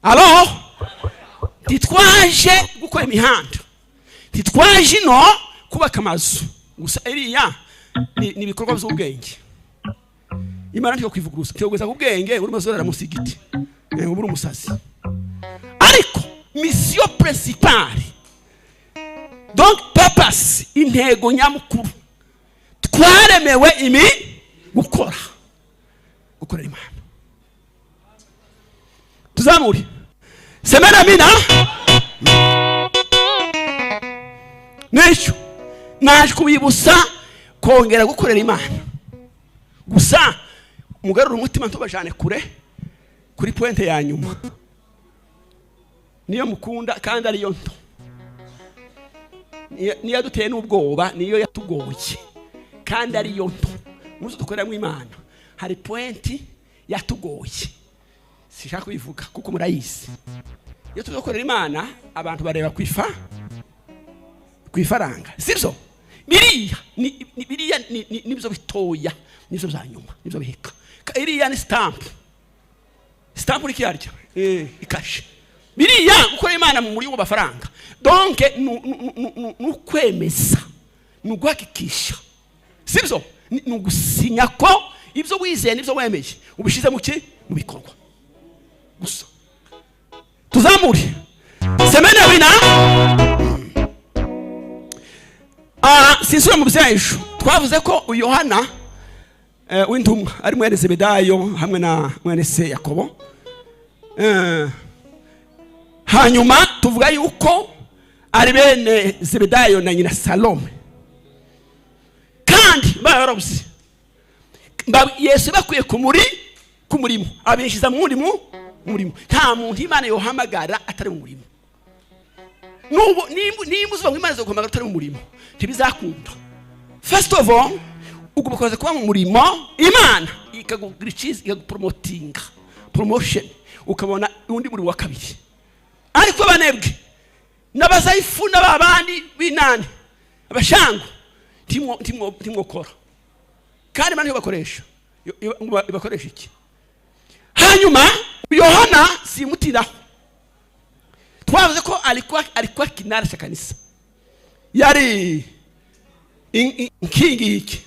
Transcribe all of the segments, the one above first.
alo titwaje gukora imihanda titwaje no kubaka amazu gusa iriya ni bikorwa by'ubwenge Imana ntiyo kwivuguruza cyogeza ku bwenge uri mazorera musigiti ubura umusazi ariko mission principale donc purpose intego nyamukuru twaremewe gukora Imana tuzamuri semana mina n'icyo naje kubibusa kongera gukorera Imana gusa mugarura umutima ntubajane kuri pointe ya nyuma niyo mukunda kandi ariyo nto niyo duteye n'ubwoba niyo yatugoye kandi ariyo nto muzo dukorera mu Imana hari pointe yatugoye sishaka kubivuga kuko murayizi iyo tuzokorera Imana abantu bareba kwifaranga sibyo biriya nibyo bitoya nibyo byanyuma nibyo biheka iriya ni stamp rikiyarya ikashe biriya gukora Imana muri uwo bafaranga donc nukwemeza nuguhakikisha sibyo nugusinya ko ibyo wizeye nibyo wemeje ubishize mu bikorwa gusa tuzamuri semana bina sinsura mu byahisho twavuze ko Yohana w'intumwa ari mwene Zebedayo hamwe na mwene se Yakobo hanyuma tuvuga yuko ari bene Zebedayo na nyina Salome kandi barabuze Yesu bakwiye ku murimo abishiza mu murimo nta muntu Imana yohamagara atari mu murimo nubo nimuzuba Imana zo guhamagara atari mu murimo tibizakunda first of all ugubakoze kuba mu murimo Imana ikagugrichize ikagupromotinga promotion ukabona undi muri wa kabiri ariko banebwe nabazayifuna babandi binani abashangu timwo kora kandi Imana yobakoresha iki hanyuma Yohana simutiraho twavuze ko alikuwa kinara cha kanisa yari inkingi iki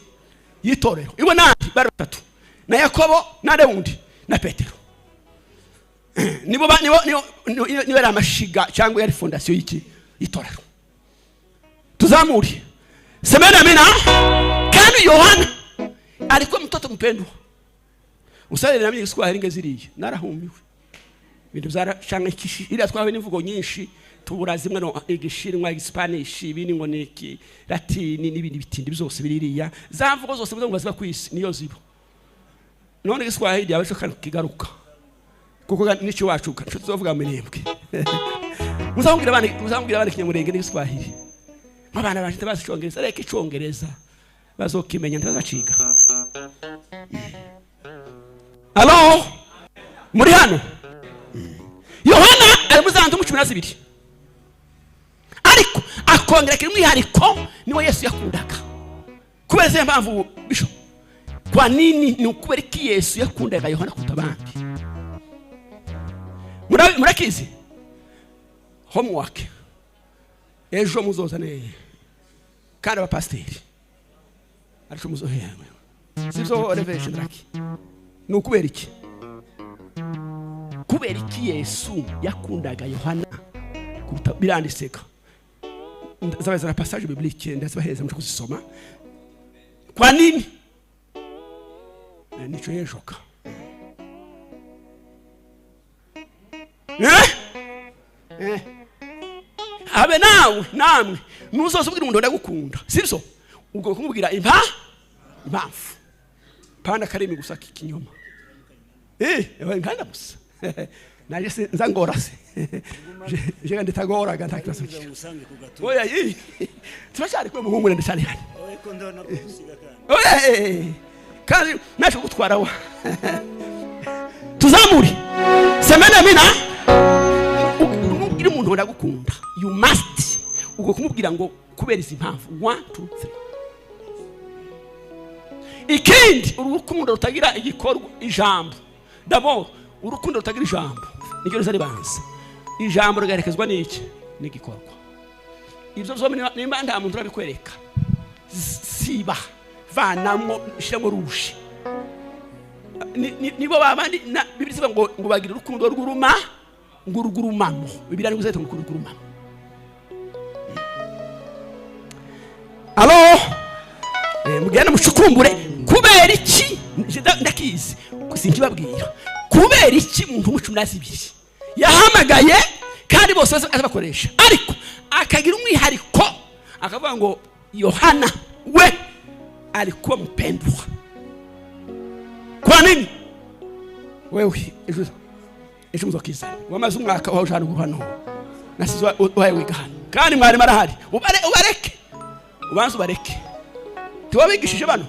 yitorero ibo nandi bari batatu na Yakobo na Lewundi na Petero nibo ari amashiga cyangwa yari fondation y'iki yitorero tuzamuri semena mina kandi Yohana alikuwa mtoto mpendwa usale na mimi sikwa heringe ziriye narahumiwe ibintu byarashanga ikishi ira twawe n'imvugo nyinshi tubura zimwe no igishinwa Spanish ibindi ngo neki Latini n'ibindi bitindi byose biririya zamvugo zose ngo baziba kwisi niyo zibo none sikwa hidi abasho kigaruka kuko n'icyo wacuka cyo tuzovuga mirembwe muzambwira abandi kinyamurenge n'sikwa hidi abana bashite bazicongereza reka icongereza bazokimenya ndazaciga alo muri hano Yohana ari muzantu mu 12 ariko akongera kimwihariko niwe Yesu yakundaga kubera impamvu bisho kwa nini ni ukubera ki Yesu yakundaga Yohana kutabandi murakizi homework ejo muzozane kandi abapasteri ariko muzohema sivyo revelation raki ni ukubera iki Yesu yakundaga Yohana birandiseka zabazana passage biblique ndazibaheza mu kuzisoma kwa nini nico yeshoka abe namwe nuzosubwira umuntu ndagukunda sibyo ubwo kumubwira impamvu panda karimi gusa kinyoma nganda gusa naje nzangora se je nditagora ganta kibazo oya turashari kwe muhumure ndashari hano ko ndona kusiga kandi naje gutwara wa tuzamuri semena mina uri umuntu ndagukunda you must ugo kumubwira ngo kubera izi mpamvu 1 2 3 ikindi urukundo rutagira igikorwa ijambo d'abord urukundo rutagira ijambo niryo riza ribanza. Ijambo rigaherekezwa n'iki? N'igikorwa. Ibyo byose nimba nta muntu urabikwereka, siba vanamo shiramo rushe. Nibo babandi Bibiliya ivuga ngo bagira urukundo rw'urumamo. Bibiliya ni guzeta ngo rw'urumamo. Alo, mugenda mushukumbure kubera iki ndakizi sinkibabwira kubera iki muntu mu12 yahamagaye kandi bose azabakoresha, ariko akagira umwihariko akavuga ngo Yohana we alikuwa mpendwa. Kwa nini? Wewe ejo muzokiza wamaze umwaka waho ujana guhano nasizwa waye wiga hano kandi mwari marahari ubareke ubanza ubareke tiwabigishije bano.